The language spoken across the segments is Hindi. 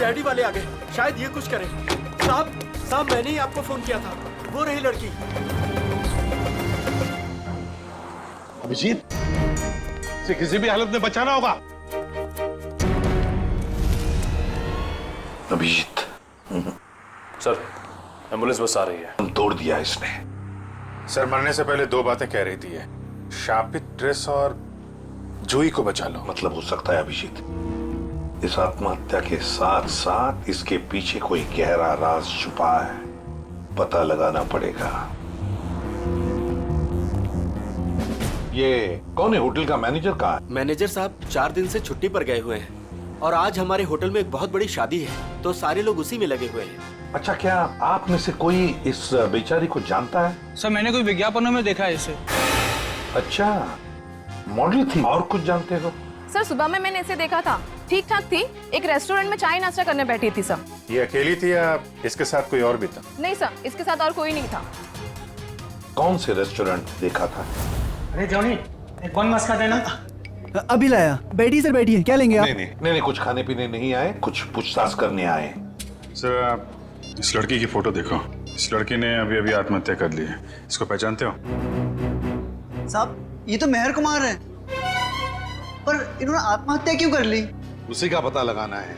सीआईडी वाले आ गए, शायद ये कुछ करें। साहब साहब, मैंने ही आपको फोन किया था, वो रही लड़की। अभिजीत, इसे किसी भी हालत में बचाना होगा। अभिजीत। सर, एम्बुलेंस बस आ रही है। हम तोड़ दिया इसने। सर, मरने से पहले दो बातें कह रही थी ये, शापित ड्रेस और जूही को बचा लो। मतलब हो सकता है अभिजीत, इस आत्महत्या के साथ साथ इसके पीछे कोई गहरा राज छुपा है, पता लगाना पड़ेगा। ये कौन है? होटल का मैनेजर कहाँ है? मैनेजर साहब 4 दिन से छुट्टी पर गए हुए हैं और आज हमारे होटल में एक बहुत बड़ी शादी है, तो सारे लोग उसी में लगे हुए हैं। अच्छा, क्या आप में से कोई इस बेचारी को जानता है? सर, मैंने कोई विज्ञापनों में देखा है इसे। अच्छा, मॉडल थी। और कुछ जानते हो? सर, सुबह में मैंने इसे देखा था, ठीक ठाक थी। एक रेस्टोरेंट में चाय नाश्ता करने बैठी थी सर। ये अकेली थी या इसके साथ कोई और भी था? नहीं सर, इसके साथ और कोई नहीं था। कौन से रेस्टोरेंट देखा था? अरे जॉनी, कौन मस्का देना? अभी लाया। बैठिए सर, बैठिए। क्या लेंगे आप? नहीं, कुछ खाने पीने नहीं आए, कुछ पूछताछ करने आए। सर, आप इस लड़की की फोटो देखो। इस लड़की ने अभी अभी आत्महत्या कर ली है। इसको पहचानते हो? साहब, ये तो मेहर कुमार है, पर इन्होंने आत्महत्या क्यों कर ली? उसी का पता लगाना है।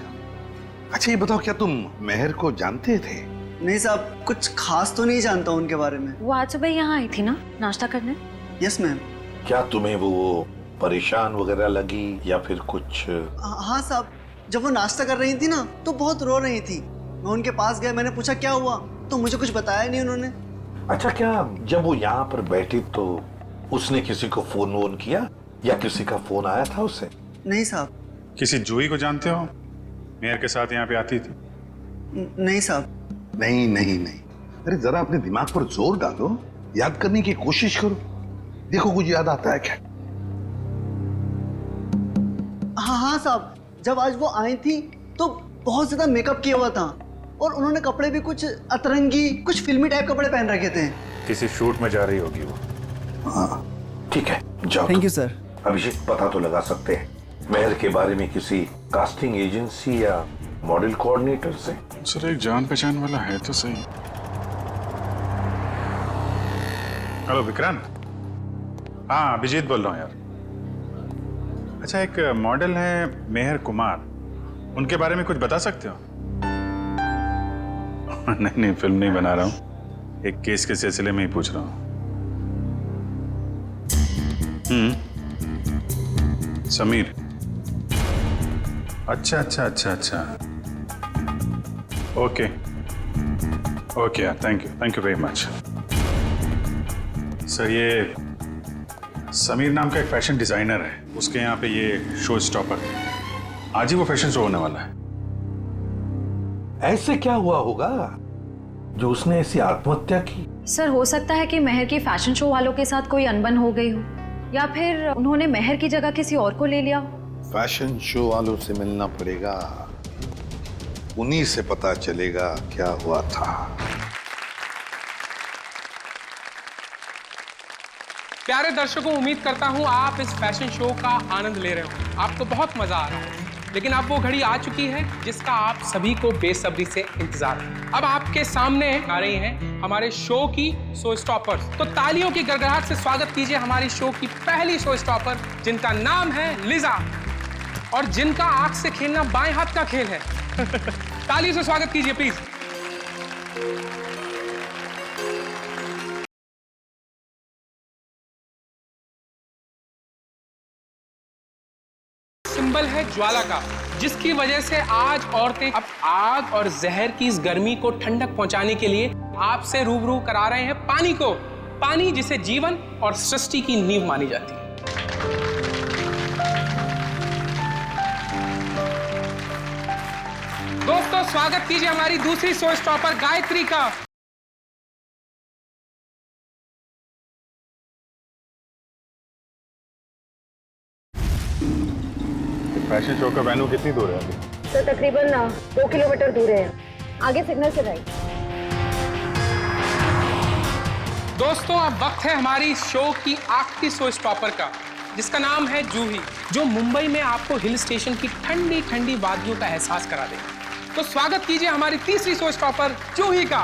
अच्छा, ये बताओ, क्या तुम मेहर को जानते थे? नहीं साहब, कुछ खास तो नहीं जानता उनके बारे में। वो आज सुबह यहाँ आई थी ना नाश्ता करने? Yes ma'am. क्या तुम्हें वो परेशान वगैरह लगी या फिर कुछ? हाँ साहब, जब वो नाश्ता कर रही थी ना तो बहुत रो रही थी। मैं उनके पास गया, मैंने पूछा क्या हुआ, तो मुझे कुछ बताया नहीं उन्होंने। अच्छा, क्या जब वो यहाँ पर बैठी तो उसने किसी को फोन वोन किया या किसी का फोन आया था उसे? नहीं साहब। किसी जूही को जानते हो? मेयर के साथ यहाँ पे आती थी? नहीं साहब। नहीं। अरे जरा अपने दिमाग पर जोर डालो, याद करने की कोशिश करो, देखो कुछ याद आता है क्या? हाँ साहब, जब आज वो आई थी तो बहुत ज्यादा मेकअप किया हुआ था और उन्होंने कपड़े भी कुछ अतरंगी, कुछ फिल्मी टाइप कपड़े पहन रखे थे। किसी शूट में जा रही होगी वो। हाँ, ठीक है, जाओ। Thank you sir. अभिषेक, पता तो लगा सकते हैं मेहर के बारे में किसी कास्टिंग एजेंसी या मॉडल कोऑर्डिनेटर से? सर, एक जान पहचान वाला है तो सही। हेलो विक्रांत। हाँ, अभिजीत बोल रहा हूँ यार। अच्छा, एक मॉडल है मेहर कुमार, उनके बारे में कुछ बता सकते हो? नहीं, फिल्म नहीं बना रहा हूँ, एक केस के सिलसिले में ही पूछ रहा हूँ। समीर। अच्छा। ओके यार, thank you very much. Sir, ये समीर नाम का एक फैशन डिजाइनर है, उसके यहाँ पे ये शो स्टॉपर, आज ही वो फैशन शो होने वाला है। ऐसे क्या हुआ होगा जो उसने ऐसी आत्महत्या की? सर, हो सकता है कि मेहर की फैशन शो वालों के साथ कोई अनबन हो गई हो, या फिर उन्होंने मेहर की जगह किसी और को ले लिया हो। फैशन शो वालों से मिलना पड़ेगा, उन्हीं से पता चलेगा क्या हुआ था। प्यारे दर्शकों, उम्मीद करता हूं आप इस फैशन शो का आनंद ले रहे हो, आपको बहुत मजा आ रहा है। लेकिन अब वो घड़ी आ चुकी है जिसका आप सभी को बेसब्री से इंतजार है। अब आपके सामने आ रही हैं हमारे शो की शो स्टॉपर्स। तो तालियों की गड़गड़ाहट से स्वागत कीजिए हमारी शो की पहली शो स्टॉपर, जिनका नाम है लिजा और जिनका आंख से खेलना बाएं हाथ का खेल है। तालियों से स्वागत कीजिए प्लीज। सिंबल है ज्वाला का, जिसकी वजह से आज औरतें अब आग और जहर की इस गर्मी को ठंडक पहुंचाने के लिए आपसे रूबरू करा रहे हैं पानी को। पानी जिसे जीवन और सृष्टि की नींव मानी जाती है। दोस्तों, स्वागत कीजिए हमारी दूसरी शो स्टॉपर गायत्री का। फैशन शो का वेन्यू कितनी दूर है अभी? तो तकरीबन 2 किलोमीटर दूर है, आगे सिग्नल से राइट। दोस्तों, अब वक्त है हमारी शो की आखिरी शो स्टॉपर का, जिसका नाम है जूही, जो मुंबई में आपको हिल स्टेशन की ठंडी ठंडी वादियों का एहसास करा देगी। तो स्वागत कीजिए हमारी तीसरी शो स्टॉपर जूही का।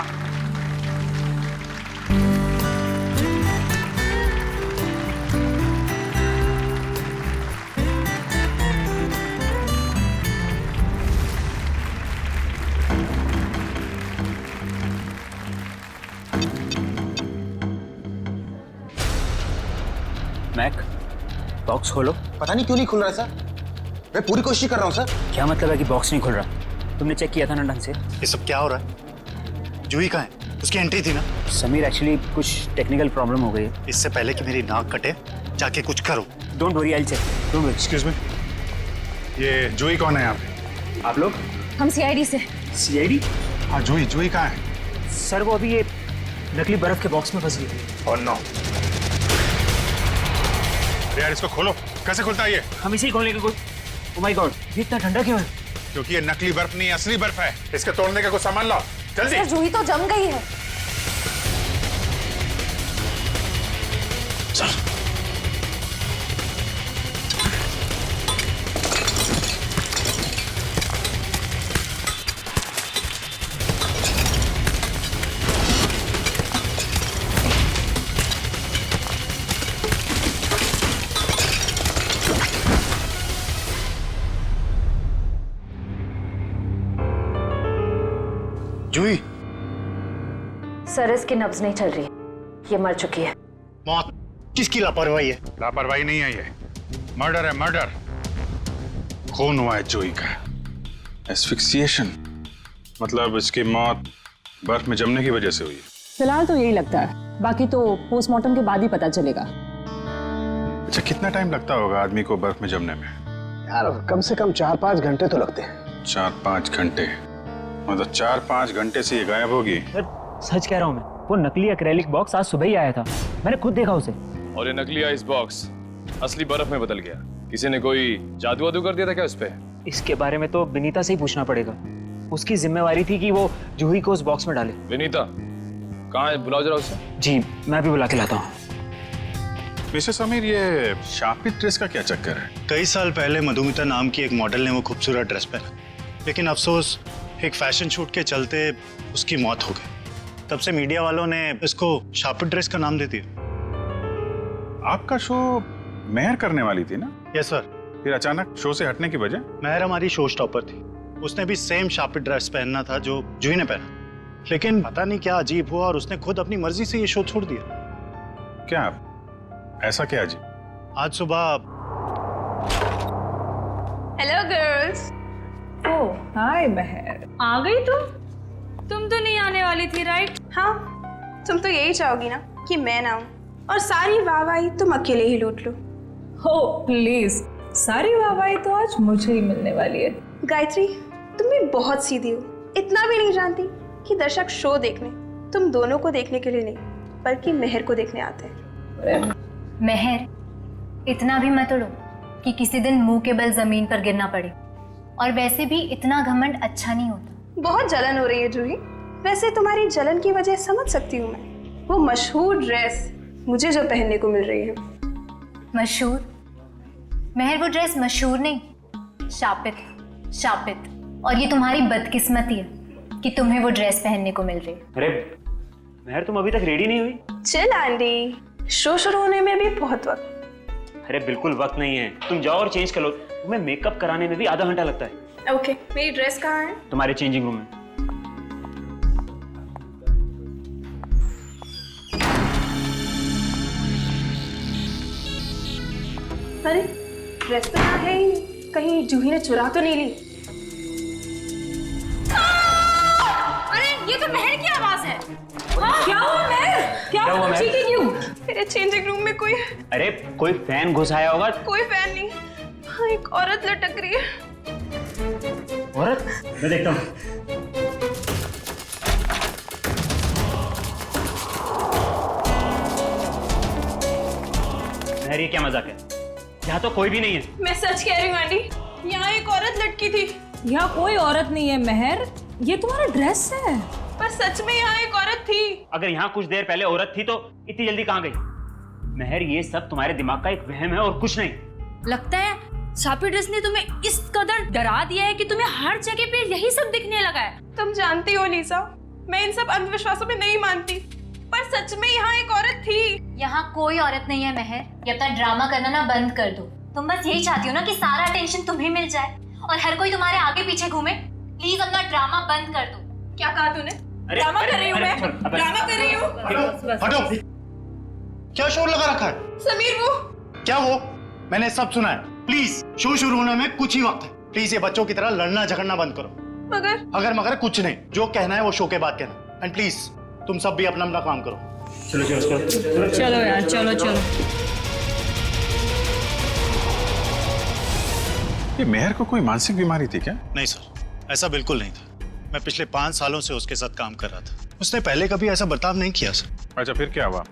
मैक, बॉक्स खोलो। पता नहीं क्यों नहीं खुल रहा सर। मैं पूरी कोशिश कर रहा हूँ सर। क्या मतलब है कि बॉक्स नहीं खुल रहा? तुमने चेक किया था ना ढंग से? ये सब क्या हो रहा है? जूही कहाँ है? उसकी एंट्री थी ना। समीर, एक्चुअली कुछ टेक्निकल प्रॉब्लम हो गई है। इससे पहले कि मेरी नाक कटे जाके कुछ करो। Don't worry, I will check. Don't worry. Excuse me, ये जूही कौन है यहाँ पे? आप लोग? हम सीआईडी से। सीआईडी? हाँ, जूही कहाँ है? सर वो अभी ये नकली बर्फ के बॉक्स में फंस गई थी। और नो यार, इसको खोलो। कैसे खुलता है ये? हम इसे ही खोलने की कोई। ओह माय गॉड, ये इतना ठंडा क्यों है? क्योंकि ये नकली बर्फ नहीं, असली बर्फ है। इसके तोड़ने का कुछ सामान लाओ जल्दी। सर जूही तो जम गई है। जूही, सर इसकी नब्ज नहीं चल रही, ये मर चुकी है। मौत किसकी लापरवाही है? लापरवाही नहीं है, ये मर्डर है, मर्डर। खून हुआ है जूही का। एस्फिक्सिएशन मतलब इसकी मौत बर्फ में जमने की वजह से हुई है। फिलहाल तो यही लगता है, बाकी तो पोस्टमार्टम के बाद ही पता चलेगा। अच्छा, कितना टाइम लगता होगा आदमी को बर्फ में जमने में? यार कम से कम 4-5 घंटे तो लगते हैं। 4-5 घंटे? मतलब 4-5 घंटे से ये गायब होगी। सच कह रहा हूँ मैं, वो नकली एक्रेलिक बॉक्स आज सुबह ही आया था, मैंने खुद देखा उसे। और ये नकली आइस बॉक्स असली बर्फ में बदल गया। किसी ने कोई जादू वादू कर दिया था क्या उस पे? इसके बारे में तो विनीता से ही पूछना पड़ेगा। उसकी जिम्मेवारी थी कि वो जूही को उस बॉक्स में डाले। विनीता कहाँ है? बुलाओ जरा उसे। जी, मैं भी बुला के लाता हूँ। मिस्टर समीर, ये शापित ड्रेस का क्या चक्कर है? कई साल पहले मधुमिता नाम की एक मॉडल ने वो खूबसूरत ड्रेस पहना, लेकिन अफसोस एक फैशन शूट के चलते उसकी मौत हो गई। तब से मीडिया वालों ने इसको शापित ड्रेस का नाम दे दिया। आपका शो मेहर करने वाली थी ना? Yes sir. फिर अचानक शो से हटने की वजह? मेहर हमारी शो स्टॉपर थी, उसने भी सेम शापित ड्रेस पहनना था जो जूही ने पहना, लेकिन पता नहीं क्या अजीब हुआ और उसने खुद अपनी मर्जी से ये शो छोड़ दिया। क्या ऐसा क्या जी? आज सुबह। Hello girls. ओह हाय महर, आ गई तुम तो नहीं आने वाली थी राइट? हाँ, तुम तो यही चाहोगी ना कि मैं ना आऊं और सारी वाहवाही तुम अकेले ही लूट लो। हो प्लीज, सारी वाहवाही तो आज मुझे ही मिलने वाली है। गायत्री, तुम भी बहुत सीधी हो। इतना भी नहीं जानती कि दर्शक शो देखने तुम दोनों को देखने के लिए नहीं, बल्कि मेहर को देखने आते हैं। महर, इतना भी मत उड़ो कि किसी दिन मुंह के बल जमीन पर गिरना पड़े। और वैसे भी इतना घमंड अच्छा नहीं होता। बहुत जलन हो रही है जूही। वैसे तुम्हारी जलन की वजह समझ सकती हूँ मैं। वो मशहूर ड्रेस मुझे जो पहनने को मिल रही है। मशहूर? महर, वो ड्रेस मशहूर नहीं, शापित। और ये तुम्हारी बदकिस्मती है कि तुम्हें वो ड्रेस पहनने को मिल रही है। अरे महर, तुम अभी तक रेडी नहीं हुई? चिल आंटी, शो शुरू होने में भी बहुत वक्त। अरे बिल्कुल वक्त नहीं है, तुम जाओ और चेंज कर लो। तुम्हें मेकअप कराने में भी आधा घंटा लगता है। ओके, मेरी ड्रेस कहाँ है? तुम्हारे चेंजिंग रूम में। अरे ड्रेस तो यहाँ है ही नहीं, कहीं जूही ने चुरा तो नहीं ली? अरे ये तो महर की आवाज है। क्या हुआ महर? क्या हुआ महर? चीखी क्यों? मेरे चेंजिंग रूम में कोई है। अरे कोई फैन घुस आया होगा। कोई फैन नहीं, हाँ एक औरत लटक रही है। औरत? मैं देखता हूँ। महर, ये क्या मजाक है? यहाँ तो कोई भी नहीं है। मैं सच कह रही हूँ आंटी, यहाँ एक औरत लटकी थी। यहाँ कोई औरत नहीं है महर, ये तुम्हारा ड्रेस है। पर सच में यहाँ एक औरत थी। अगर यहाँ कुछ देर पहले औरत थी तो इतनी जल्दी कहाँ गई? महर, ये सब तुम्हारे दिमाग का एक वहम है और कुछ नहीं। लगता है शापी ड्रेस ने तुम्हें इस कदर डरा दिया है कि तुम्हें हर जगह पे यही सब दिखने लगा है। तुम जानती हो लीसा, मैं इन सब अंधविश्वासों में नहीं मानती, पर सच में यहाँ एक औरत थी। यहाँ कोई औरत नहीं है महर, ये अपना ड्रामा करना ना बंद कर दो। तुम बस यही चाहती हो ना कि सारा टेंशन तुम्हें मिल जाए और हर कोई तुम्हारे आगे पीछे घूमे। प्लीज अपना ड्रामा बंद कर दो। क्या कहा तूने? ड्रामा कर रही हूँ मैं, ड्रामा कर रही हूँ। हटो। क्या शोर लगा रखा है? समीर वो क्या वो? मैंने सब सुना है। प्लीज, शो शुरू होने में कुछ ही वक्त है। प्लीज ये बच्चों की तरह लड़ना झगड़ना बंद करो। अगर कुछ नहीं, जो कहना है वो शो के बाद कहना। एंड प्लीज तुम सब भी अपना अपना काम करो। चलो यार, चलो चलो। ये मेहर को कोई मानसिक बीमारी थी क्या? नहीं सर, ऐसा बिल्कुल नहीं था। मैं पिछले 5 सालों से उसके साथ काम कर रहा था। उसने पहले कभी ऐसा बर्ताव नहीं किया सर। अच्छा, फिर क्या हुआ?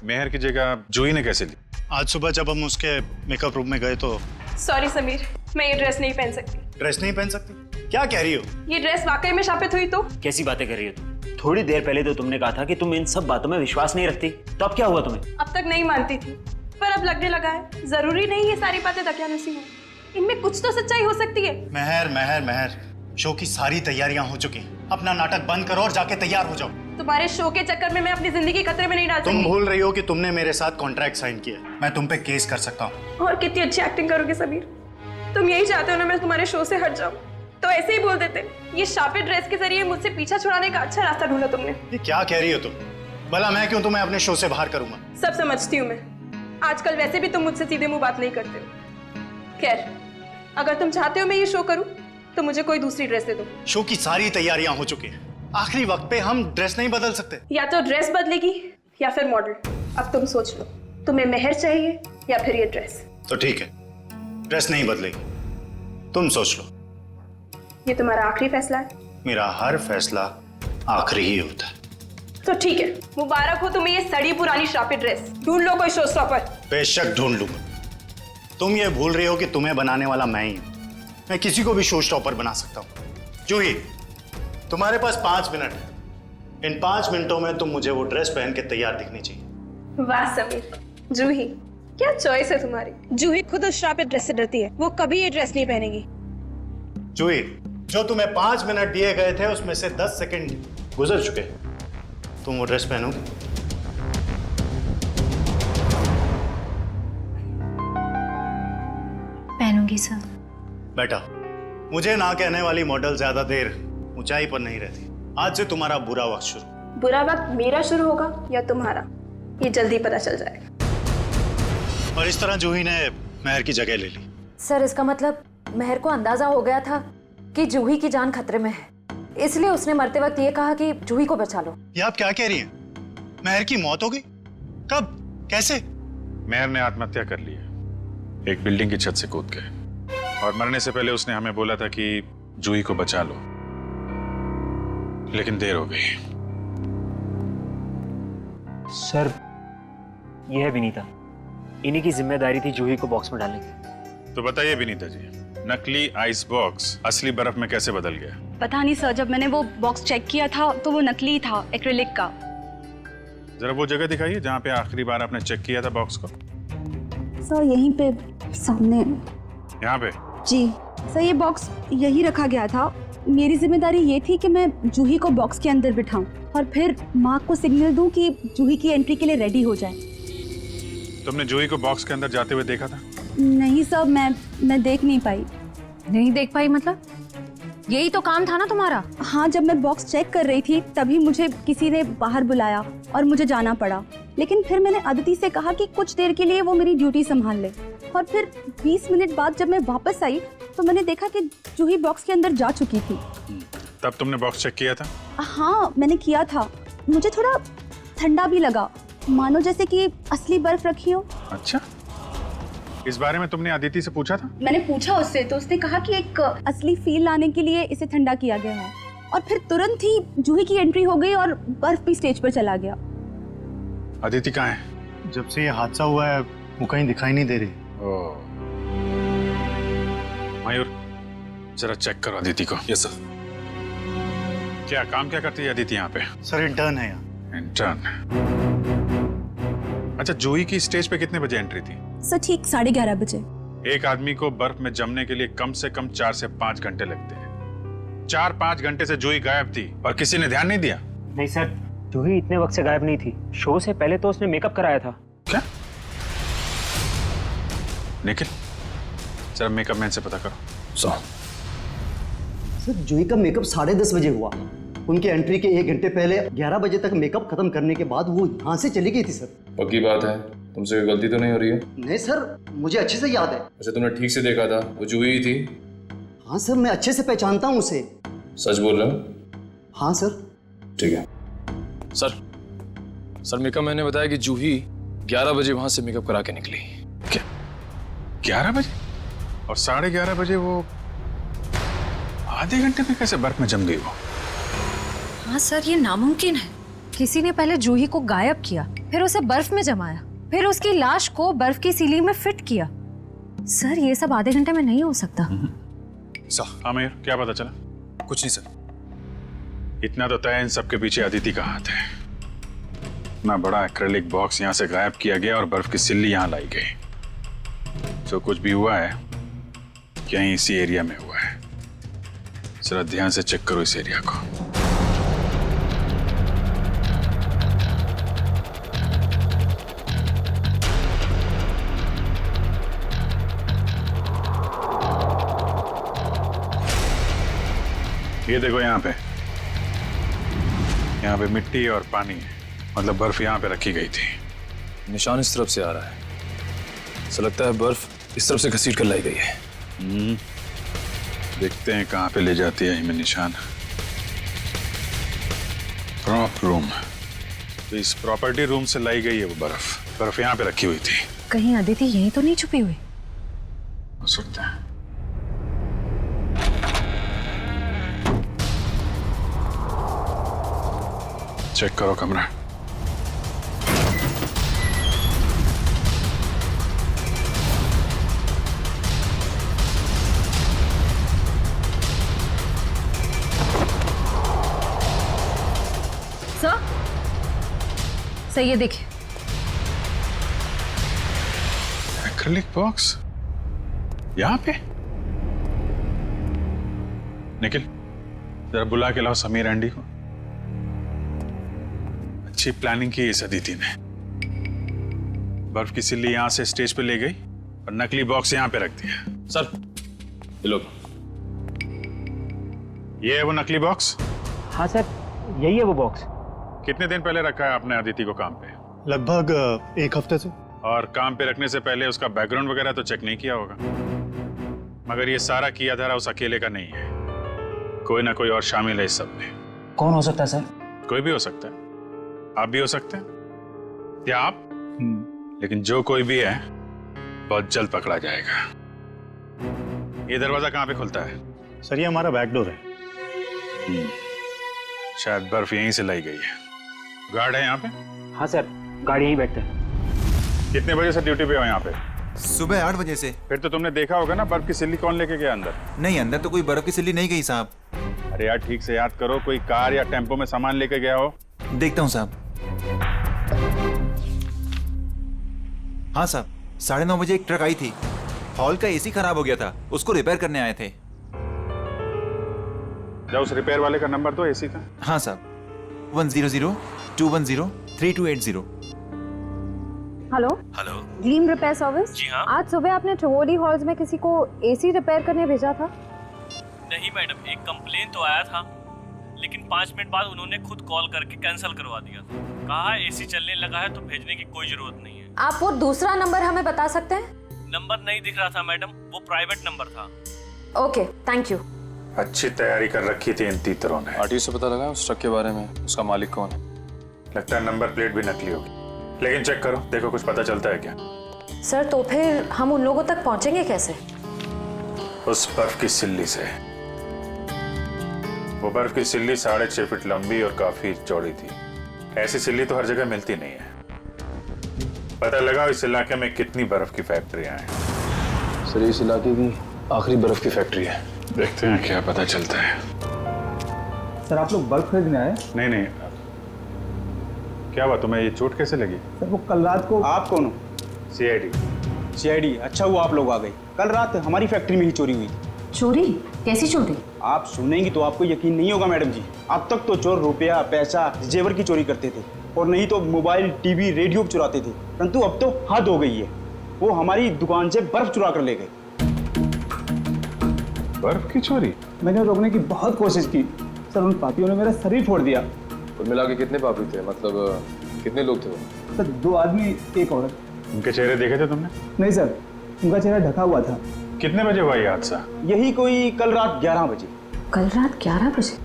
मेहर की जगह जूही ने कैसे ली? आज सुबह जब हम उसके मेकअप रूम में गए तो। सॉरी समीर, मैं ये ड्रेस नहीं पहन सकती। ड्रेस नहीं पहन सकती? क्या कह रही हो? ये ड्रेस वाकई में शापित हुई तो? कैसी बातें कर रही हो तुम? थोड़ी देर पहले तो तुमने कहा था कि तुम इन सब बातों में विश्वास नहीं रखती, तो अब क्या हुआ तुम्हें? अब तक नहीं मानती थी, पर अब लगने लगा है। जरूरी नहीं ये सारी बातें दकियानुसी हो, इनमें कुछ तो सच्चाई हो सकती है। महर महर महर, शो की सारी तैयारियां हो चुकी हैं। अपना नाटक बंद करो और जाके तैयार हो जाओ। तुम्हारे शो के चक्कर में मैं अपनी जिंदगी खतरे में नहीं डाल सकती। तुम भूल रही हो कि तुमने मेरे साथ कॉन्ट्रैक्ट साइन किया। मैं तुम पे केस कर सकता हूँ। और कितनी अच्छी एक्टिंग करोगे समीर। तुम यही चाहते हो ना मैं तुम्हारे शो से हट जाऊं, तो ऐसे ही बोल देते। ये शापित ड्रेस के जरिए मुझसे पीछा छुड़ाने का अच्छा रास्ता ढूंढा तुमने। ये क्या कह रही हो तुम? भला मैं क्यों तुम्हें अपने शो से बाहर करूंगा? सब समझती हूँ मैं। आजकल वैसे भी तुम मुझसे सीधे मुंह बात नहीं करते हो। खैर, अगर तुम चाहते हो मैं ये शो करूं, तो मुझे कोई दूसरी ड्रेस दे दो। शो की सारी तैयारियां हो चुकी हैं। आखिरी वक्त पे हम ड्रेस नहीं बदल सकते। या तो ड्रेस बदलेगी या फिर मॉडल। अब तुम सोच लो, तुम्हें मेहर चाहिए या फिर ये ड्रेस? तो ठीक है, ड्रेस नहीं बदलेगी। तुम सोच लो। ये तुम्हारा आखिरी फैसला है? मेरा हर फैसला आखिरी ही होता है। तो ठीक है, मुबारक हो तुम्हें ये सड़ी पुरानी शापित ड्रेस। ढूंढ लो कोई शो स्टॉपर। बेशक ढूंढ लूंगा। तुम ये भूल रही हो कि तुम्हें बनाने वाला मैं ही हूं। मैं किसी को भी शो स्टॉपर बना सकता हूं। जूही, तुम्हारे पास 5 मिनट है। इन 5 मिनटों में तुम मुझे वो ड्रेस पहन के तैयार दिखनी चाहिए। वाह समीर, जूही क्या चॉइस है तुम्हारी। जूही खुद उस शापित ड्रेस से डरती है, वो कभी ये ड्रेस नहीं पहनेगी। जूही, जो तुम्हें 5 मिनट दिए गए थे उसमें से 10 सेकंड गुजर चुके। तुम वो ड्रेस पहनोगी? पहनूंगी सर। बेटा, मुझे ना कहने वाली मॉडल ज्यादा देर ऊंचाई पर नहीं रहती। आज से तुम्हारा बुरा वक्त शुरू। बुरा वक्त मेरा शुरू होगा या तुम्हारा, ये जल्दी पता चल जाएगा। और इस तरह जूही ने महर की जगह ले ली। सर, इसका मतलब महर को अंदाजा हो गया था कि जूही की जान खतरे में है, इसलिए उसने मरते वक्त ये कहा कि जूही को बचा लो। ये आप क्या कह रही हैं? महर की मौत हो गई? कब? कैसे? मेहर ने आत्महत्या कर ली है, एक बिल्डिंग की छत से कूद के। और मरने से पहले उसने हमें बोला था कि जूही को बचा लो, लेकिन देर हो गई। सर, यह है विनीता। इन्हीं की जिम्मेदारी थी जूही को बॉक्स में डालने की। तो बताइए विनीता जी, नकली आइस बॉक्स असली बर्फ में कैसे बदल गया? पता नहीं सर, जब मैंने वो बॉक्स चेक किया था तो वो नकली था, एक्रिलिक का। जरा वो जगह दिखाइए जहाँ पे आखिरी बार आपने चेक किया था बॉक्स को। सर यहीं पे सामने। यहाँ पे? जी सर, ये बॉक्स यही रखा गया था। मेरी जिम्मेदारी ये थी कि मैं जूही को बॉक्स के अंदर बिठाऊं और फिर माँ को सिग्नल दूं कि जूही की एंट्री के लिए रेडी हो जाए। तुमने जूही को बॉक्स के अंदर जाते हुए देखा था? नहीं सर, मैं देख नहीं पाई। नहीं देख पाई मतलब? यही तो काम था ना तुम्हारा। हाँ, जब मैं बॉक्स चेक कर रही थी तभी मुझे किसी ने बाहर बुलाया और मुझे जाना पड़ा। लेकिन फिर मैंने अदिति से कहा कि कुछ देर के लिए वो मेरी ड्यूटी संभाल ले। और फिर 20 मिनट बाद जब मैं वापस आई तो मैंने देखा कि जूही बॉक्स के अंदर जा चुकी थी। तब तुमने बॉक्स चेक किया था? हाँ, मैंने किया था। मुझे थोड़ा ठंडा भी लगा, मानो जैसे कि असली बर्फ रखी हो। अच्छा, इस बारे में तुमने अदिति से पूछा था? मैंने पूछा उससे, तो उसने कहा कि एक असली फील लाने के लिए इसे ठंडा किया गया है। और फिर तुरंत ही जूही की एंट्री हो गई और बर्फ भी स्टेज पर चला गया। अदिति कहाँ है? जब से ये हादसा हुआ है वो कहीं दिखाई नहीं दे रही। मयूर, जरा चेक करो अदिति को। Yes sir. क्या काम क्या करती है अदिति यहाँ पे? सर, इंटर्न है यहाँ। इंटर्न? अच्छा, जूही की स्टेज पे कितने बजे एंट्री थी? सर, ठीक 11:30 बजे। एक आदमी को बर्फ में जमने के लिए कम से कम 4 से 5 घंटे लगते हैं। 4-5 घंटे से जूही गायब थी और किसी ने ध्यान नहीं दिया। नहीं सर, जूही इतने वक्त से गायब नहीं थी। शो से पहले तो उसने मेकअप कराया था। क्या? निखिल, जरा मेकअप मैन से पता करो। सर जूही का मेकअप 10:30 बजे हुआ। उनकी एंट्री के 1 घंटे पहले 11 बजे तक मेकअप खत्म करने के बाद वो यहाँ से चली गई थी सर। पक्की बात है, तुमसे कोई गलती तो नहीं हो रही है? नहीं सर, मुझे अच्छे से याद है। अच्छा, तुमने ठीक से देखा था, वो जूही ही थी? हाँ सर, मैं अच्छे से पहचानता हूँ उसे। सच बोल रहे हो? हाँ सर। ठीक है। सर मेकअप मैंने बताया कि जूही 11 बजे वहां से मेकअप करा के निकली। क्या 11 बजे? और 11:30 बजे वो आधे घंटे में कैसे बर्फ में जम गई वो? हाँ सर, ये नामुमकिन है। किसी ने पहले जूही को गायब किया, फिर उसे बर्फ में जमाया, फिर उसकी लाश को बर्फ की सीलिंग में फिट किया। सर ये सब आधे घंटे में नहीं हो सकता। आमिर, क्या पता चला? कुछ नहीं सर। इतना तो तय इन सबके पीछे अदिति का हाथ है। इतना बड़ा एक्रेलिक बॉक्स यहाँ से गायब किया गया और बर्फ की सिल्ली यहाँ लाई गई। जो कुछ भी हुआ है यहीं इसी एरिया में हुआ है। जरा ध्यान से चेक करो इस एरिया को। ये देखो, यहाँ पे मिट्टी और पानी है, मतलब बर्फ यहाँ पे रखी गई थी। निशान इस तरफ से आ रहा है, ऐसा लगता है बर्फ इस तरफ से घसीट कर लाई गई है। देखते हैं कहाँ पे ले जाती है हमें निशान। प्रॉप रूम, तो इस प्रॉपर्टी रूम से लाई गई है वो बर्फ यहाँ पे रखी हुई थी। कहीं अदिति यहीं तो नहीं छुपी हुई? हो सकता है। चेक करो कमरा। सर ये देखिए, एक्रिलिक बॉक्स यहाँ पे। निखिल, जरा बुला के लाओ समीर एंडी को। अच्छी प्लानिंग की इस अदिति ने। बर्फ की सिल्ली यहां से स्टेज पे ले गई और नकली बॉक्स यहां पे रख दिया। सर ये लो। ये है वो नकली बॉक्स? हाँ सर, यही है वो बॉक्स। कितने दिन पहले रखा है आपने अदिति को काम पे? लगभग 1 हफ्ते से। और काम पे रखने से पहले उसका बैकग्राउंड वगैरह तो चेक नहीं किया होगा? मगर ये सारा किया धरा उस अकेले का नहीं है, कोई ना कोई और शामिल है इस सब में। कौन हो सकता है सर? कोई भी हो सकता है, आप भी हो सकते हैं, या आप। लेकिन जो कोई भी है बहुत जल्द पकड़ा जाएगा। ये दरवाजा कहाँ पे खुलता है? सर ये हमारा बैक डोर है। शायद बर्फ यहीं से लाई गई है। गार्ड है यहाँ पे? हाँ सर, गाड़ी यहीं बैठते हैं। कितने बजे से ड्यूटी पे हो यहाँ पे? सुबह 8 बजे से। फिर तो तुमने देखा होगा ना बर्फ की सिल्ली कौन लेके गया अंदर? नहीं, अंदर तो कोई बर्फ की सिल्ली नहीं गई साहब। अरे यार ठीक से याद करो, कोई कार या टेम्पो में सामान लेके गया हो? देखता हूँ साहब। हाँ साहब, 9:30 बजे एक ट्रक आई थी। हॉल का एसी खराब हो गया था, उसको रिपेयर करने आए थे। जाओ उस रिपेयर वाले का नंबर दो एसी का। हाँ साहब, 100-210-3280। Hello dream repair service. जी हाँ। आज सुबह आपने टिवोली हॉल्स में किसी को एसी रिपेयर करने भेजा था? नहीं मैडम, एक कंप्लेन तो आया था, लेकिन 5 मिनट बाद उन्होंने खुद कॉल करके कैंसिल करवा दिया था। कहा एसी चलने लगा है तो भेजने की कोई जरूरत नहीं है। आप वो दूसरा नंबर हमें बता सकते हैं? नंबर नहीं दिख रहा था मैडम, वो प्राइवेट नंबर था। Okay, thank you. अच्छी तैयारी कर रखी थी इन तीतरों ने। आरटीओ से पता लगा उस ट्रक के बारे में, उसका मालिक कौन है? लगता है नंबर प्लेट भी नकली होगी, लेकिन चेक करो, देखो कुछ पता चलता है क्या? सर तो फिर हम उन लोगों तक पहुंचेंगे कैसे? उस बर्फ की सिल्ली से। वो बर्फ की सिल्ली 6.5 फीट लंबी और काफी चौड़ी थी। ऐसी सिल्ली तो हर जगह मिलती नहीं है। पता लगा इस इलाके में कितनी बर्फ की फैक्ट्रियां हैं। सर इस इलाके की आखिरी बर्फ की फैक्ट्री है। देखते हैं क्या पता चलता है। सर आप लोग बर्फ खरीदने आए? नहीं, क्या हुआ तुम्हें? ये चोट कैसे लगी? सर वो कल रात को। आप कौन हो? सीआईडी। अच्छा हुआ आप लोग आ गए। कल रात हमारी फैक्ट्री में ही चोरी हुई थी। चोरी? कैसी चोरी? आप सुनेंगी तो आपको यकीन नहीं होगा मैडम जी। अब तक तो चोर रुपया, पैसा, जेवर की चोरी करते थे और नहीं तो मोबाइल, टीवी, रेडियो चुराते थे, परंतु अब तो हद हो गई है। वो हमारी दुकान से बर्फ चुरा कर ले गए। बर्फ की चोरी? मैंने रोकने की बहुत कोशिश की सर, उन पापियों ने मेरा सर ही फोड़ दिया। कुल मिला के कितने पापी थे, मतलब कितने लोग थे वो? सर 2 आदमी 1 औरत। उनके चेहरे देखे थे तुमने? नहीं सर, उनका चेहरा ढका हुआ था। कितने बजे हुआ ये हादसा? यही कोई कल रात 11 बजे। कल रात 11 बजे?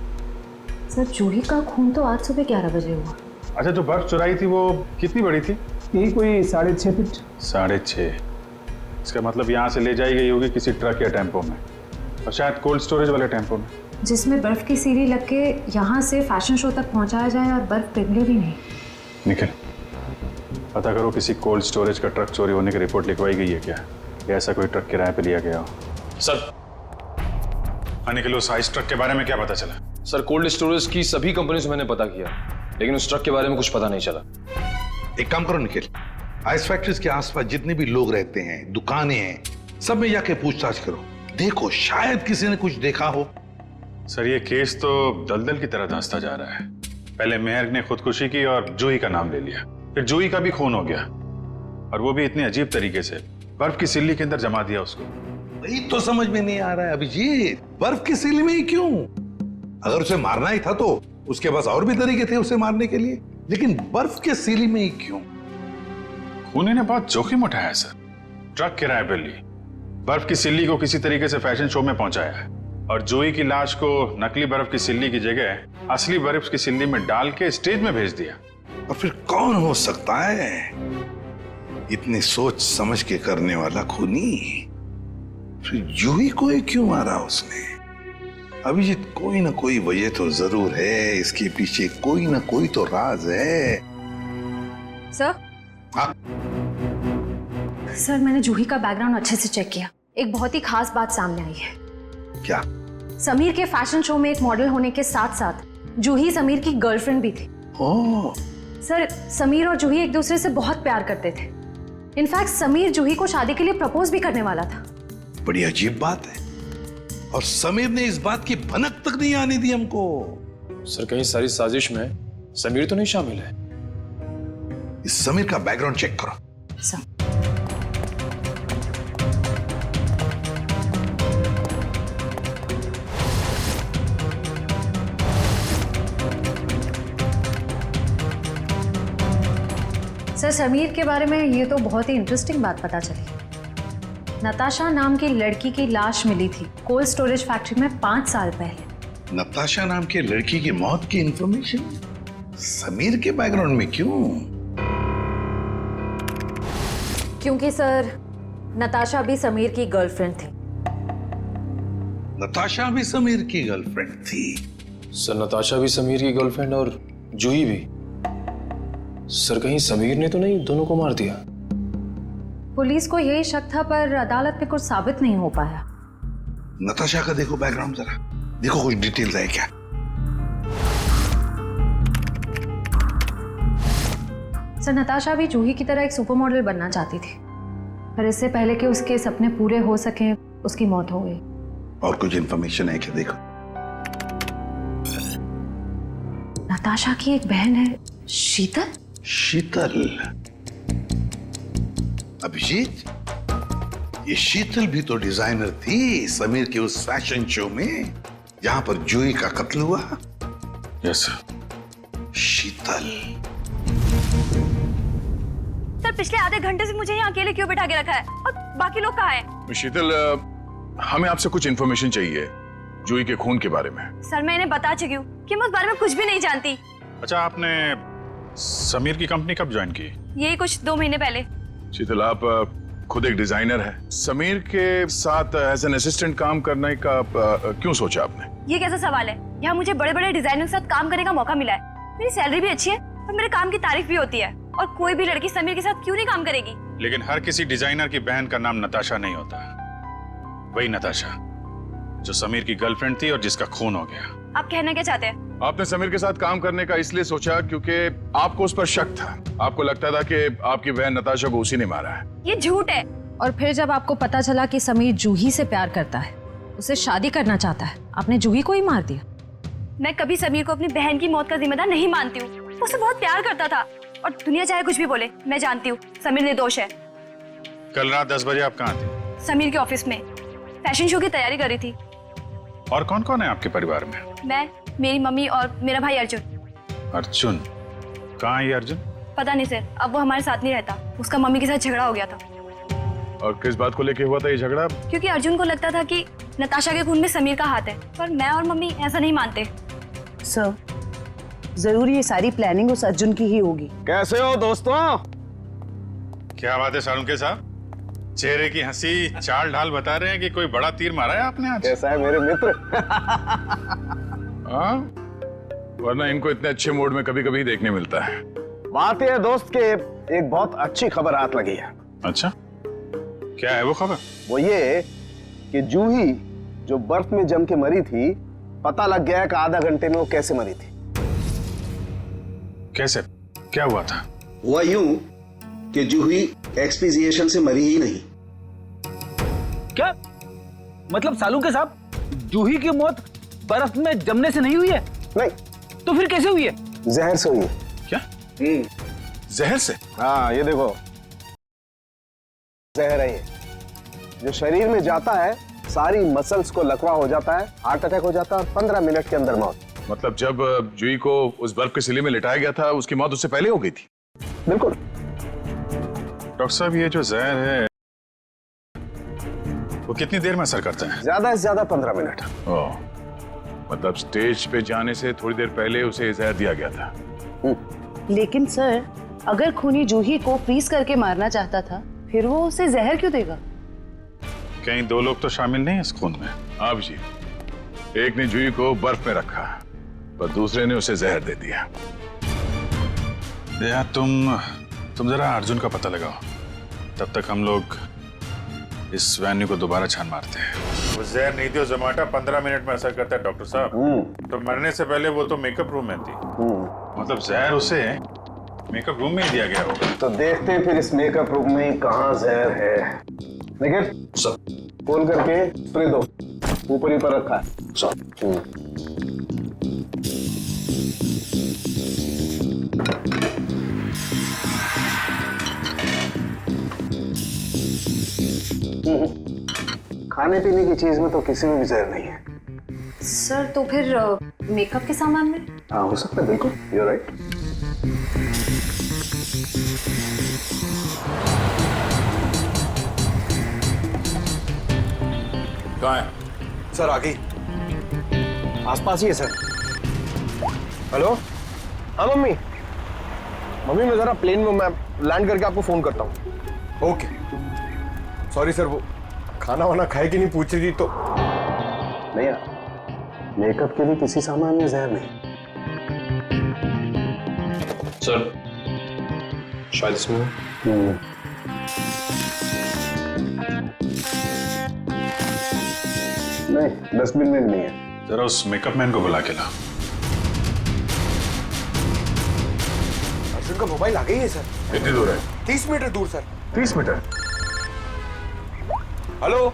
सर जूही का खून तो आज सुबह 11 बजे हुआ। अच्छा, जो बर्फ चुराई थी वो कितनी बड़ी थी? यही कोई 6.5 फीट। 6.5? इसका मतलब यहाँ से ले जाई गई होगी किसी ट्रक या टेम्पो में, और शायद कोल्ड स्टोरेज वाले टेम्पो में, जिसमें बर्फ की सीढ़ी लग के यहाँ से फैशन शो तक पहुँचाया जाए और बर्फ पिघले भी नहीं। निखिल, पता करो किसी कोल्ड स्टोरेज का ट्रक चोरी होने की रिपोर्ट लिखवाई गई है क्या, या ऐसा कोई ट्रक किराए पे लिया गया हो? सर। हाँ निखिल, उस आइस ट्रक के बारे में क्या पता चला? सर कोल्ड स्टोरेज की सभी कंपनी से मैंने पता किया, लेकिन उस ट्रक के बारे में कुछ पता नहीं चला। एक काम करो निखिल, आइस फैक्ट्रीज के आसपास जितने भी लोग रहते हैं, दुकानें हैं, सब में जाके पूछताछ करो, देखो शायद किसी ने कुछ देखा हो। सर ये केस तो दलदल की तरह धंसता जा रहा है। पहले मेहर ने खुदकुशी की और जूही का नाम ले लिया, फिर जूही का भी खून हो गया, और वो भी इतने अजीब तरीके से। बर्फ की सिल्ली के अंदर जमा दिया उसको। वही तो समझ में नहीं आ रहा है अभिजीत, बर्फ की सिल्ली में ही क्यों? अगर उसे मारना ही था तो उसके पास और भी तरीके थे उसे मारने के लिए, लेकिन बर्फ के सिल्ली में ही क्यों? खूनी ने बहुत जोखिम उठाया सर, ट्रक किराए पर ली, बर्फ की सिल्ली को किसी तरीके से फैशन शो में पहुंचाया है, और जूही की लाश को नकली बर्फ की सिल्ली की जगह असली बर्फ की सिल्ली में डाल के स्टेज में भेज दिया। और फिर कौन हो सकता है इतनी सोच समझ के करने वाला खूनी? फिर जूही को ही क्यों मारा उसने? अभिजीत, कोई ना कोई वजह तो जरूर है, इसके पीछे कोई ना कोई तो राज है। सर? हाँ? सर मैंने जूही का बैकग्राउंड अच्छे से चेक किया, एक बहुत ही खास बात सामने आई है। क्या? समीर के फैशन शो में एक मॉडल होने के साथ साथ जूही समीर की गर्लफ्रेंड भी थी। ओह। सर समीर और जूही एक दूसरे से बहुत प्यार करते थे। इनफैक्ट समीर जूही को शादी के लिए प्रपोज भी करने वाला था। बड़ी अजीब बात है, और समीर ने इस बात की भनक तक नहीं आने दी हमको। सर कहीं सारी साजिश में समीर तो नहीं शामिल है? इस समीर का बैकग्राउंड चेक करो। सर सर समीर के बारे में ये तो बहुत ही इंटरेस्टिंग बात पता चली। नताशा नाम की लड़की की लाश मिली थी कोल्ड स्टोरेज फैक्ट्री में 5 साल पहले। नताशा नाम के लड़की की मौत की इंफॉर्मेशन समीर के बैकग्राउंड में क्यों? क्योंकि सर नताशा भी समीर की गर्लफ्रेंड थी। नताशा भी समीर की गर्लफ्रेंड थी? सर नताशा भी समीर की गर्लफ्रेंड और जूही भी। सर कहीं समीर ने तो नहीं दोनों को मार दिया? पुलिस को यही शक था, पर अदालत में कुछ साबित नहीं हो पाया। नताशा का देखो बैकग्राउंड जरा, देखो कुछ डिटेल्स है क्या? सर नताशा भी जूही की तरह एक सुपर मॉडल बनना चाहती थी, पर इससे पहले कि उसके सपने पूरे हो सके उसकी मौत हो गई। और कुछ इंफॉर्मेशन है क्या? देखो। नताशा की एक बहन है शीतल। शीतल? अभिजीत, ये शीतल भी तो डिजाइनर थी समीर के उस फैशन शो में जहां पर जूही का कत्ल हुआ। यस शीतल। सर पिछले आधे घंटे से मुझे यहाँ अकेले क्यों बिठा के रखा है, और बाकी लोग कहाँ हैं? शीतल, हमें आपसे कुछ इन्फॉर्मेशन चाहिए जूही के खून के बारे में। सर मैं इन्हें बता चुकी हूँ कि मैं उस बारे में कुछ भी नहीं जानती। अच्छा, आपने समीर की कंपनी कब ज्वाइन की? यही कुछ 2 महीने पहले। शीतल, आप खुद एक डिजाइनर है, समीर के साथ एज एन असिस्टेंट काम करने का क्यों सोचा आपने? ये कैसा सवाल है? यहाँ मुझे बड़े बड़े डिजाइनर के साथ काम करने का मौका मिला है, मेरी सैलरी भी अच्छी है और मेरे काम की तारीफ भी होती है, और कोई भी लड़की समीर के साथ क्यों नहीं काम करेगी? लेकिन हर किसी डिजाइनर की बहन का नाम नताशा नहीं होता। वही नताशा जो समीर की गर्लफ्रेंड थी और जिसका खून हो गया। आप कहना क्या चाहते हैं? आपने समीर के साथ काम करने का इसलिए सोचा क्योंकि आपको उस पर शक था। आपको लगता था कि आपकी बहन नताशा को उसी ने मारा है। ये झूठ है। और फिर जब आपको पता चला कि समीर जूही से प्यार करता है, उसे शादी करना चाहता है, आपने जूही को ही मार दिया। मैं कभी समीर को अपनी बहन की मौत का जिम्मेदार नहीं मानती हूँ। वो उसे बहुत प्यार करता था और दुनिया चाहे कुछ भी बोले, मैं जानती हूँ समीर निर्दोष है। कल रात 10 बजे आप कहाँ थे? समीर के ऑफिस में फैशन शो की तैयारी कर रही थी। और कौन कौन है आपके परिवार में? मैं, मेरी मम्मी और मेरा भाई अर्जुन। अर्जुन? कहाँ है ये अर्जुन? पता नहीं सर, अब वो हमारे साथ नहीं रहता। उसका मम्मी के साथ झगड़ा हो गया था। और किस बात को लेके हुआ था ये झगड़ा? क्योंकि अर्जुन को लगता था कि नताशा के खून में समीर का हाथ है, पर मैं और मम्मी ऐसा नहीं मानते। सर, जरूर ये सारी प्लानिंग उस अर्जुन की ही होगी। कैसे हो दोस्तों? क्या बात है सालुंके साहब, चेहरे की हंसी चाल ढाल बता रहे हैं कि कोई बड़ा तीर मारा है आपने आज। कैसा है मेरे मित्र? हाँ, वरना इनको इतने अच्छे मूड में कभी कभी देखने मिलता है। बात यह है दोस्त के एक बहुत अच्छी खबर हाथ लगी है। अच्छा, क्या है वो खबर? वो ये कि जूही जो बर्फ में जम के मरी थी, पता लग गया कि आधा घंटे में वो कैसे मरी थी। कैसे? क्या हुआ था? हुआ यूं कि जूही एक्सपीजिएशन से मरी ही नहीं। क्या मतलब सालुंके साहब, जूही की मौत बर्फ में जमने से नहीं हुई है? नहीं। तो फिर कैसे हुई है? जहर से हुई है। क्या? जहर से? हाँ, ये देखो, जहर है ये, जो शरीर में जाता है सारी मसल्स को लकवा हो जाता है, हार्ट अटैक हो जाता है और 15 मिनट के अंदर मौत। मतलब जब जूही को उस बर्फ के सिले में लिटाया गया था, उसकी मौत उससे पहले हो गई थी? बिल्कुल। डॉक्टर साहब, ये जो जहर है वो कितनी देर में असर करता है? ज्यादा से ज्यादा 15 मिनट। ओह, मतलब स्टेज पे जाने से थोड़ी देर पहले उसे जहर दिया गया था। लेकिन सर, अगर खूनी जूही को फ्रीज करके मारना चाहता था, फिर वो उसे जहर क्यों देगा? कहीं दो लोग तो शामिल नहीं है इस खून में? आप जी, एक ने जूही को बर्फ में रखा पर दूसरे ने उसे जहर दे दिया। यार तुम जरा अर्जुन का पता लगाओ, तब तक हम लोग इस वैन्यू को दोबारा छान मारते हैं। वो जहर नहीं थी, वो जमाटा 15 मिनट में असर करता है डॉक्टर साहब। तो मरने से पहले वो तो मेकअप रूम में थी, मतलब जहर उसे मेकअप रूम में ही दिया गया होगा। तो देखते हैं फिर इस मेकअप रूम में कहाँ जहर है। लेकिन खोल करके स्प्रे दो, ऊपर ही पर रखा है। खाने पीने की चीज में तो किसी में भी जहर नहीं है। सर, तो फिर मेकअप के सामान में? हाँ, हो सकता है, बिल्कुल, यू राइट। कहाँ है? सर, आ गई, आसपास ही है सर। हेलो, हाँ मम्मी। मम्मी, मैं जरा प्लेन में मैं लैंड करके आपको फोन करता हूँ। ओके। सॉरी सर, वो खाना वाना खाए कि नहीं पूछ रही थी तो। नहीं यार, मेकअप के लिए किसी सामान में जहर नहीं। सर, शायद इसमें नहीं, डस्टबिन में भी नहीं है। जरा उस मेकअप मैन को बुला के ला। अर्जुन का मोबाइल आ गई है सर। कितनी दूर है? 30 मीटर दूर sir. 30 metre? Hello,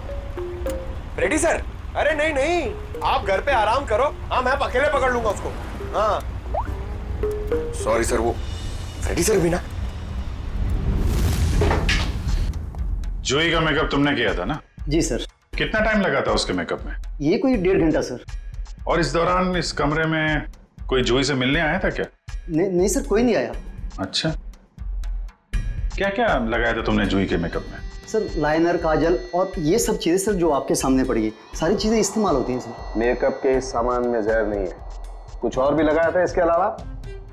ready sir? अरे नहीं नहीं, आप घर पे आराम करो। हाँ, मैं अकेले पकड़ लूंगा उसको। हाँ सॉरी सर, वो रेडी सर भी ना। जूही का मेकअप तुमने किया था ना? जी सर। कितना टाइम लगा था उसके मेकअप में? ये कोई 1.5 घंटा सर। और इस दौरान इस कमरे में कोई जूही से मिलने आया था क्या? नहीं सर, कोई नहीं आया। अच्छा, क्या क्या लगाया था तुमने जूही के मेकअप में? सर, लाइनर, काजल और ये सब चीजें सर जो आपके सामने पड़ी है, सारी चीजें इस्तेमाल होती हैं सर। मेकअप के इस सामान में जहर नहीं है। कुछ और भी लगाया था इसके अलावा?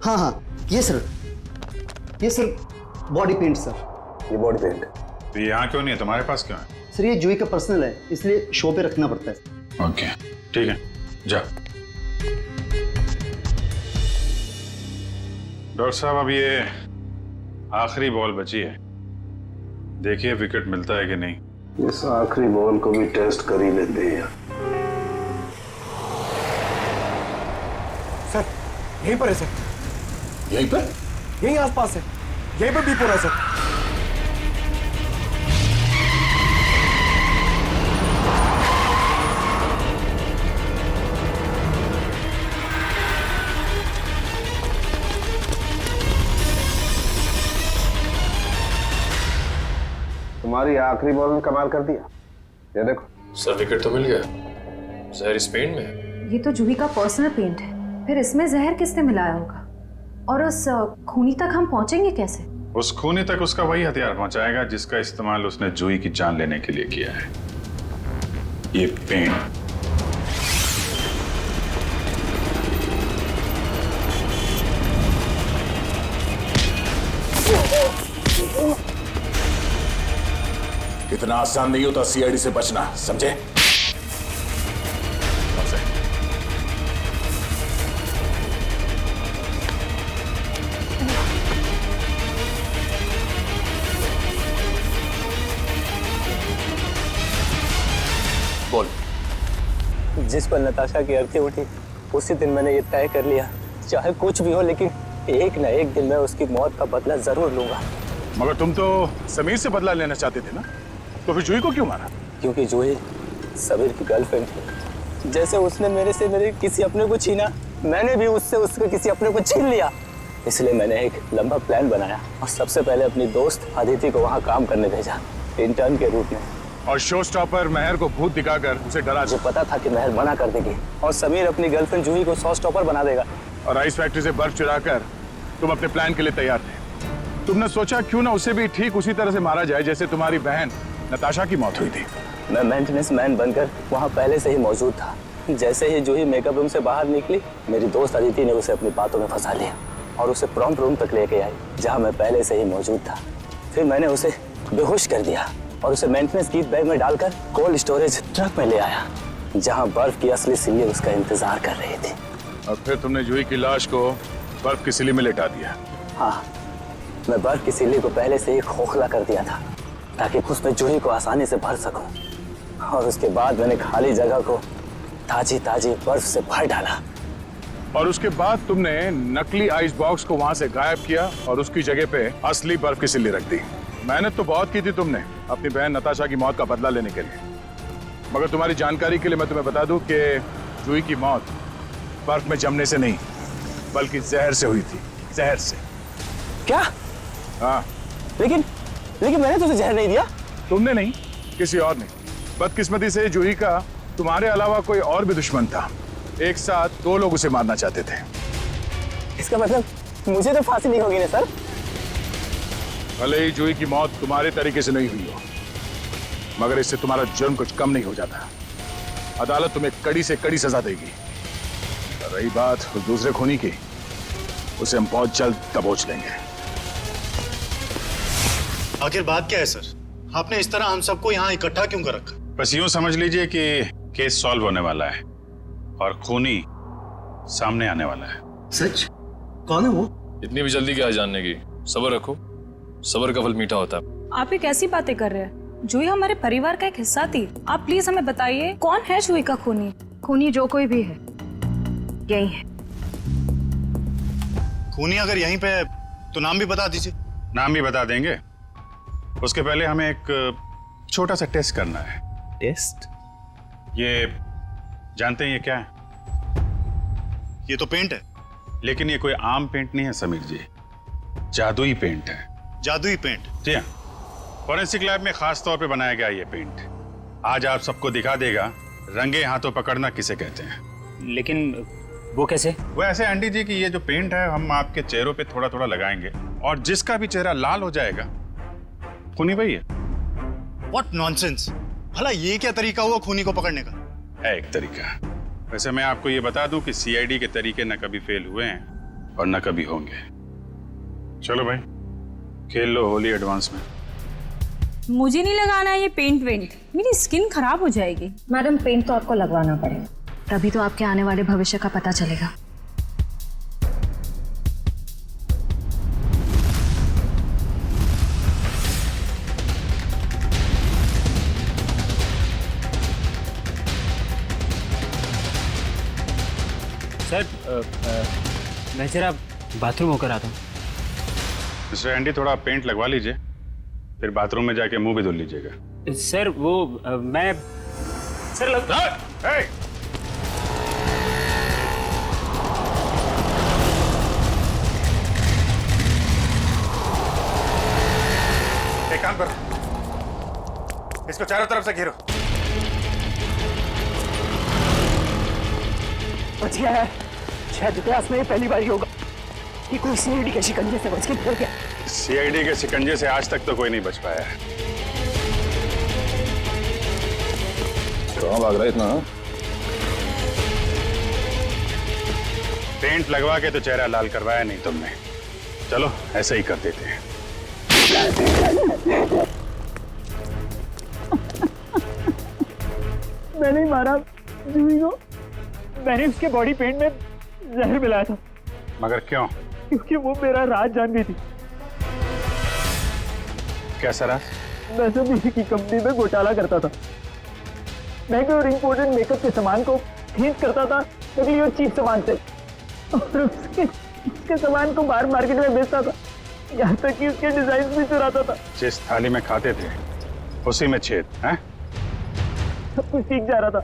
हाँ, ये सर बॉडी पेंट सर। ये बॉडी पेंट तो ये यहाँ क्यों नहीं है, तुम्हारे पास क्यों है? सर, ये जूही का पर्सनल है, इसलिए शो पे रखना पड़ता है। ओके, ठीक है, जा। डॉक्टर साहब, अब ये आखिरी बॉल बची है, देखिए विकेट मिलता है कि नहीं। इस आखिरी बॉल को भी टेस्ट कर ही लेते हैं। सर, यहीं पर है सर। यहीं पर? यहीं आसपास है, यहीं पर बीप हो रहा है सर। हमारी आखिरी बॉल ने कमाल कर दिया। ये देखो सर, विकेट तो मिल गया। जहर इस पेंट में है। ये तो जूही का पर्सनल पेंट है, फिर इसमें जहर किसने मिलाया होगा? और उस खूनी तक हम पहुंचेंगे कैसे? उस खूनी तक उसका वही हथियार पहुंचाएगा जिसका इस्तेमाल उसने जूही की जान लेने के लिए किया है, ये पेंट। इतना आसान नहीं होता सीआईडी से बचना, समझे? बोल। जिस पर नताशा की अर्थी उठी उसी दिन मैंने ये तय कर लिया, चाहे कुछ भी हो लेकिन एक न एक दिन मैं उसकी मौत का बदला जरूर लूंगा। मगर तुम तो समीर से बदला लेना चाहते थे ना, तो फिर जूही को क्यों मारा? क्योंकि जूही समीर की गर्लफ्रेंड थी। जैसे उसने मेरे से मेरे किसी अपने को छीना, मैंने भी उससे उसके किसी अपने को छीन लिया। इसलिए मैंने एक लंबा प्लान बनाया और सबसे पहले अपनी दोस्त अदिति को वहाँ काम करने भेजा, इंटर्न के रूप में। और शो स्टॉपर महर को भूत दिखाकर उसे डरा। मुझे पता था कि महर मना कर देगी और समीर अपनी गर्लफ्रेंड जूही को शो स्टॉपर बना देगा। और आइस फैक्ट्री से बर्फ चुराकर तुम अपने प्लान के लिए तैयार थे। तुमने सोचा क्यों ना उसे भी ठीक उसी तरह से मारा जाए जैसे तुम्हारी बहन नताशा की मौत हुई थी। मैं मेंटेनेंस मैन बनकर वहाँ पहले से ही मौजूद था। जैसे ही जूही मेकअप रूम से बाहर निकली, मेरी दोस्त अदिति ने उसे अपनी बातों में फंसा लिया और उसे प्रॉम्प्ट रूम तक लेके आई जहाँ मैं पहले से ही मौजूद था। फिर मैंने उसे बेहोश कर दिया और उसे मेंटेनेंस कीट बैग में डालकर कोल्ड स्टोरेज ट्रक में ले आया जहाँ बर्फ की असली सिल्ली उसका इंतजार कर रही थी। और फिर तुमने जूही की लाश को बर्फ की सिल्ली में लेटा दिया। हाँ, मैं बर्फ की सिल्ली को पहले से ही खोखला कर दिया था ताकि उसमें जूही को आसानी से भर सकूं। और उसके बाद मैंने खाली जगह को ताजी ताजी बर्फ से भर डाला। और उसके बाद तुमने नकली आइस बॉक्स को वहां से गायब किया और उसकी जगह पे असली बर्फ की सिल्ली रख दी। मेहनत तो बहुत की थी तुमने अपनी बहन नताशा की मौत का बदला लेने के लिए, मगर तुम्हारी जानकारी के लिए मैं तुम्हें बता दूं कि जूही की मौत बर्फ में जमने से नहीं बल्कि जहर से हुई थी। जहर से। क्या? हाँ। लेकिन मैंने तुझे जहर नहीं दिया। तुमने नहीं, किसी और ने। बदकिस्मती से जूही का तुम्हारे अलावा कोई और भी दुश्मन था। एक साथ दो लोग उसे मारना चाहते थे। इसका मतलब मुझे तो फांसी नहीं होगी ना सर? भले ही जूही की मौत तुम्हारे तरीके से नहीं हुई हो, मगर इससे तुम्हारा जुर्म कुछ कम नहीं हो जाता। अदालत तुम्हें कड़ी से कड़ी सजा देगी। रही बात उस दूसरे खूनी की, उसे हम बहुत जल्द दबोच लेंगे। आखिर बात क्या है सर? आपने इस तरह हम सबको यहाँ इकट्ठा क्यों कर रखा? बस यूं समझ लीजिए कि केस सॉल्व होने वाला है और खूनी सामने आने वाला है। सच? कौन है वो? इतनी भी जल्दी क्या जानने की? सब्र रखो, सब्र का फल मीठा होता है। आप ये कैसी बातें कर रहे हैं? जूही हमारे परिवार का एक हिस्सा थी। आप प्लीज हमें बताइए कौन है जूही का खूनी? खूनी जो कोई भी है, यही है। खूनी अगर यहीं पे है तो नाम भी बता दीजिए। नाम भी बता देंगे, उसके पहले हमें एक छोटा सा टेस्ट करना है। टेस्ट? ये जानते हैं ये क्या है? ये तो पेंट है। लेकिन ये कोई आम पेंट नहीं है समीर जी, जादुई पेंट है। जादुई पेंट? जी हाँ, फॉरेंसिक लैब में खास तौर पे बनाया गया ये पेंट। आज आप सबको दिखा देगा रंगे हाथों पकड़ना किसे कहते हैं। लेकिन वो कैसे? वो ऐसे आंटी जी कि ये जो पेंट है हम आपके चेहरों पे थोड़ा थोड़ा लगाएंगे और जिसका भी चेहरा लाल हो जाएगा खूनी वही है। What nonsense! भला ये क्या तरीका हुआ खूनी को पकड़ने का? है एक तरीका। वैसे मैं आपको ये बता दूं कि सीआईडी के तरीके न कभी फेल हुए हैं और न कभी होंगे। चलो भाई, खेल लो होली एडवांस में। मुझे नहीं लगाना ये पेंट वेंट, मेरी स्किन खराब हो जाएगी। मैडम, पेंट तो आपको लगवाना पड़ेगा, तभी तो आपके आने वाले भविष्य का पता चलेगा। सर मैं जरा बाथरूम होकर आता हूँ। मिस्टर एंडी, थोड़ा पेंट लगवा लीजिए, फिर बाथरूम में जाके मुंह भी धुल लीजिएगा। सर वो मैं सर लग... एक काम कर, इसको चारों तरफ से घेरो। बच गया है। शायद इतिहास में ये पहली बार ही होगा कि कोई सीआईडी के शिकंजे से बच के निकल गया। सीआईडी के शिकंजे से आज तक तो कोई नहीं बच पाया है। कहाँ भाग रहा है इतना? पेंट लगवा के तो चेहरा लाल करवाया नहीं तुमने। चलो ऐसे ही कर देते हैं। मैंने ही मारा जूही को। मैंने उसके बॉडी पेंट में जहर मिलाया था। मगर क्यों? क्योंकि वो मेरा राज जान गई थी। कैसा राज? मैं सभी की कंपनी में घोटाला करता था। महंगे और इम्पोर्टेंट मेकअप के सामान को खींच करता था नकली और चीप सामान से, और उसके सामान को बाहर मार्केट में बेचता था। यहाँ तक कि उसके डिजाइन भी चुराता था। जिस थाली में खाते थे उसी में छेद है? सब कुछ ठीक जा रहा था,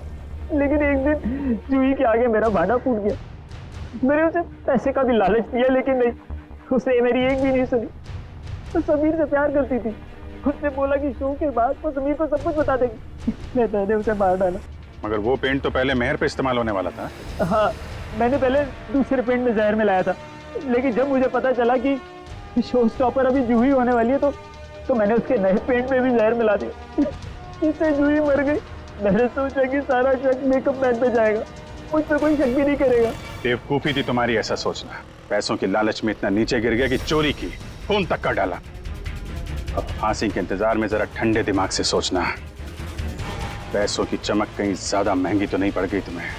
लेकिन एक दिन जूही के आगे मेरा भांडा फूट गया। मैंने उसे पैसे का भी लालच दिया, लेकिन नहीं, उसने मेरी एक भी नहीं सुनी। तो समीर से प्यार करती थी। उसने बोला कि शो के बाद वो समीर को सब कुछ बता देगी। मैंने उसे मार डाला। मगर वो पेंट तो पहले मेहर पे इस्तेमाल होने वाला था। हाँ, मैंने पहले दूसरे पेंट में जहर मिलाया था, लेकिन जब मुझे पता चला कि शो स्टॉपर अभी जूही होने वाली है तो मैंने उसके नए पेंट में भी जहर मिला दिया। इससे जूही मर गई। मैंने सोचा कि सारा शक मेकअप मैन पे जाएगा, मुझ पे कोई शक भी नहीं करेगा। बेवकूफी थी तुम्हारी ऐसा सोचना। पैसों की लालच में इतना नीचे गिर गया कि चोरी की, खून तक कर डाला। अब फांसी के इंतजार में जरा ठंडे दिमाग से सोचना। पैसों की चमक कहीं ज्यादा महंगी तो नहीं पड़ गई तुम्हें?